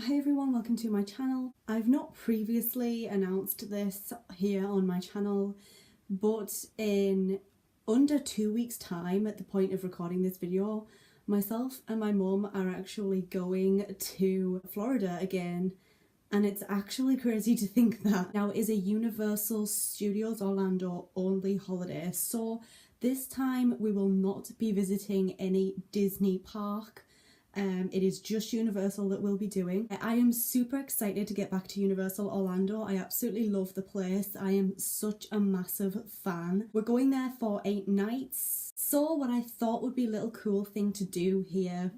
Hi everyone, welcome to my channel. I've not previously announced this here on my channel, but in under 2 weeks time at the point of recording this video, myself and my mum are actually going to Florida again, and it's actually crazy to think that. Now, it is a Universal Studios Orlando only holiday, so this time we will not be visiting any Disney park. It is just Universal that we'll be doing. I am super excited to get back to Universal Orlando. I absolutely love the place. I am such a massive fan. We're going there for 8 nights. So what I thought would be a little cool thing to do here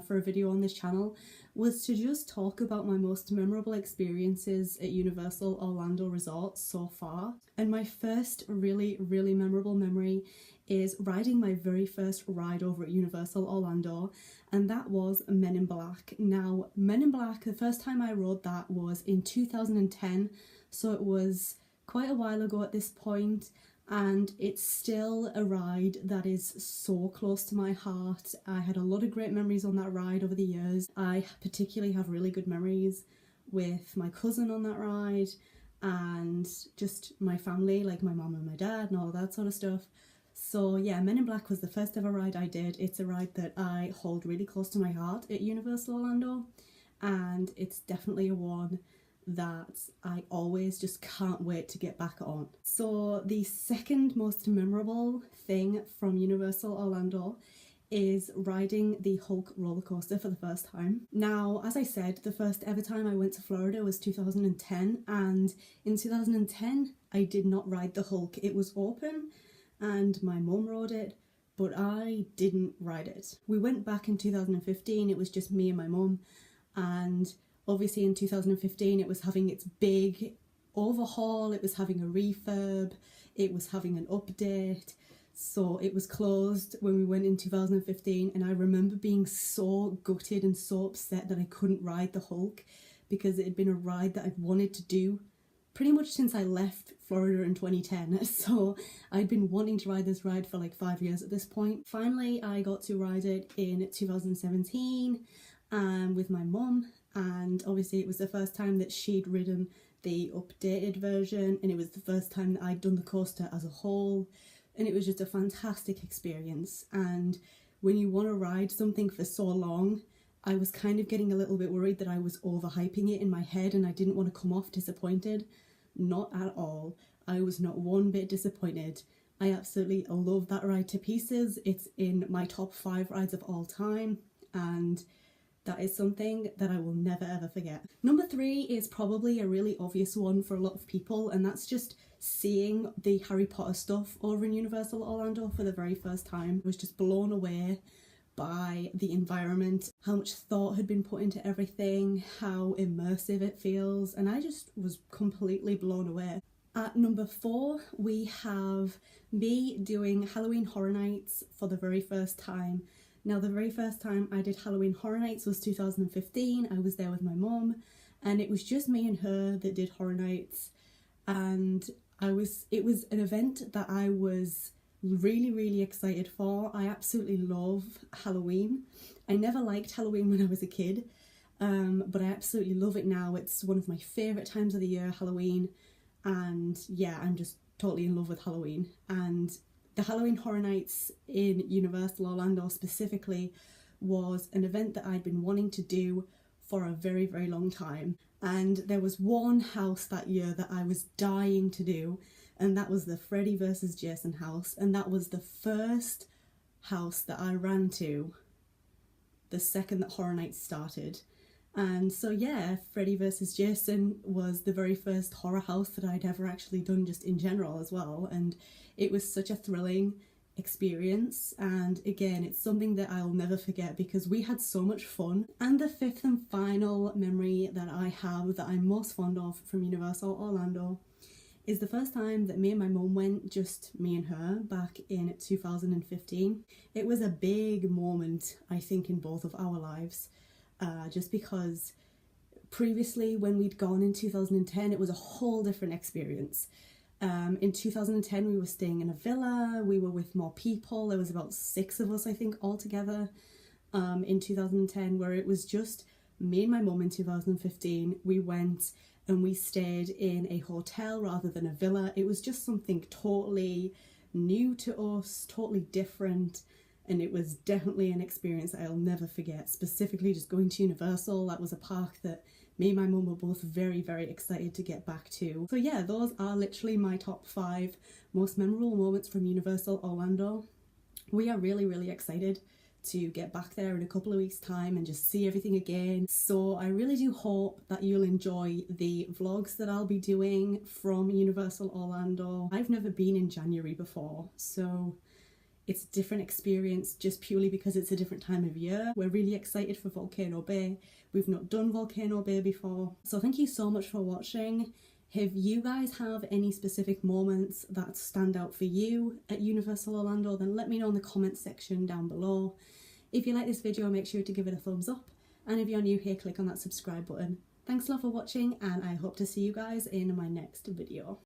for a video on this channel was to just talk about my most memorable experiences at Universal Orlando Resort so far. And my first really memorable memory is riding my very first ride over at Universal Orlando, and that was Men in Black. Now, Men in Black, the first time I rode that was in 2010, so it was quite a while ago at this point, and it's still a ride that is so close to my heart. I had a lot of great memories on that ride over the years. I particularly have really good memories with my cousin on that ride and just my family, like my mum and my dad and all that sort of stuff. So yeah, Men in Black was the first ever ride I did. It's a ride that I hold really close to my heart at Universal Orlando, and it's definitely a one that I always just can't wait to get back on. So the second most memorable thing from Universal Orlando is riding the Hulk roller coaster for the first time. Now, as I said, the first ever time I went to Florida was 2010, and in 2010 I did not ride the Hulk. It was open and my mum rode it, but I didn't ride it. We went back in 2015, it was just me and my mum, and obviously in 2015 it was having its big overhaul, it was having a refurb, it was having an update, so it was closed when we went in 2015, and I remember being so gutted and so upset that I couldn't ride the Hulk, because it had been a ride that I'd wanted to do pretty much since I left Florida in 2010, so I'd been wanting to ride this ride for like 5 years at this point. Finally, I got to ride it in 2017 with my mum, and obviously it was the first time that she'd ridden the updated version, and it was the first time that I'd done the coaster as a whole, and it was just a fantastic experience. And when you want to ride something for so long, I was kind of getting a little bit worried that I was overhyping it in my head and I didn't want to come off disappointed. Not at all. I was not one bit disappointed. I absolutely love that ride to pieces. It's in my top 5 rides of all time, and that is something that I will never ever forget. Number 3 is probably a really obvious one for a lot of people, and that's just seeing the Harry Potter stuff over in Universal Orlando for the very first time. I was just blown away by the environment, how much thought had been put into everything, how immersive it feels, and I just was completely blown away. At number 4, we have me doing Halloween Horror Nights for the very first time. Now, the very first time I did Halloween Horror Nights was 2015. I was there with my mum, and it was just me and her that did Horror Nights, and it was an event that I was really excited for. I absolutely love Halloween. I never liked Halloween when I was a kid, but I absolutely love it now. It's one of my favourite times of the year, Halloween, and yeah, I'm just totally in love with Halloween. And the Halloween Horror Nights in Universal Orlando specifically was an event that I'd been wanting to do for a very long time, and there was one house that year that I was dying to do, and that was the Freddy vs. Jason house, and that was the first house that I ran to the second that Horror Nights started. And so yeah, Freddy vs. Jason was the very first horror house that I'd ever actually done, just in general as well, and it was such a thrilling experience, and again, it's something that I'll never forget because we had so much fun. And the 5th and final memory that I have that I'm most fond of from Universal Orlando is the first time that me and my mum went, just me and her, back in 2015. It was a big moment, I think, in both of our lives, just because previously when we'd gone in 2010 it was a whole different experience. In 2010 we were staying in a villa, we were with more people, there was about 6 of us I think altogether in 2010, where it was just me and my mum in 2015, we went and we stayed in a hotel rather than a villa. It was just something totally new to us, totally different, and it was definitely an experience that I'll never forget. Specifically just going to Universal, that was a park that me and my mum were both very, very excited to get back to. So yeah, those are literally my top 5 most memorable moments from Universal Orlando. We are really, really excited to get back there in a couple of weeks' time and just see everything again. So I really do hope that you'll enjoy the vlogs that I'll be doing from Universal Orlando. I've never been in January before, so it's a different experience just purely because it's a different time of year. We're really excited for Volcano Bay. We've not done Volcano Bay before. So thank you so much for watching. If you guys have any specific moments that stand out for you at Universal Orlando, then let me know in the comments section down below. If you like this video, make sure to give it a thumbs up. And if you're new here, click on that subscribe button. Thanks a lot for watching, and I hope to see you guys in my next video.